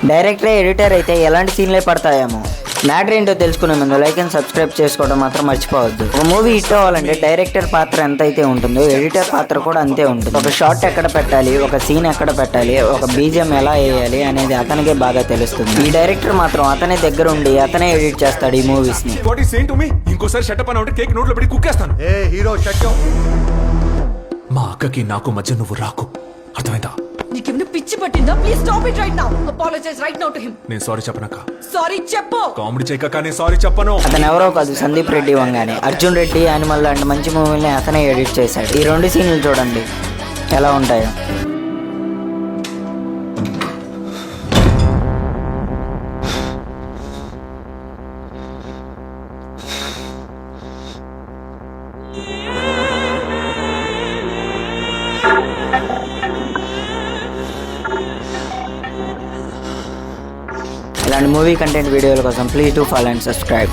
Director editor అయితే ఎలాంటి సీన్లే పడతాయేమో. Matter ఏంటో తెలుసుకునే ముందు లైక్ అండ్ సబ్స్క్రైబ్ చేసుకోవడం మాత్రం మర్చిపోవద్దు. ఒక మూవీ హిట్ అవ్వాలంటే డైరెక్టర్ పాత్ర ఎంత అయితే ఉంటుందో ఎడిటర్ పాత్ర కూడా అంతే ఉంటుంది. ఒక షాట్ ఎక్కడ పెట్టాలి, ఒక సీన్ ఎక్కడ పెట్టాలి, ఒక బీజిఎం ఎలా వేయాలి అనేది అతనికే బాగా తెలుస్తుంది. ఈ డైరెక్టర్ మాత్రం అతనే దగ్గర ఉండి అతనే ఎడిట్ చేస్తాడు ఈ మూవీస్ ని. ఇంకోసారి షట్ అప్ కేక్ నోట్లో పెట్టి కుక్కేస్తాను. మా అక్కకి నాకు మధ్య నువ్వు రాకు, అర్థమైందా? నీకేమైనా పిచ్చి పట్టిందా? Please stop it right now. Apologize right now to him. నేను సారీ చెప్పనక్క. సారీ చెప్పు. కామెడీ చేయక నేను సారీ చెప్పను. అతను ఎవరో కాదు, సందీప్ రెడ్డి వంగానే. అర్జున్ రెడ్డి, యానిమల్ లాంటి మంచి మూవీని అతనే ఎడిట్ చేశాడు. ఈ 2 సీన్లు చూడండి ఎలా ఉంటాయో. ఇలాంటి మూవీ కంటెంట్ వీడియోల కోసం please do follow and subscribe.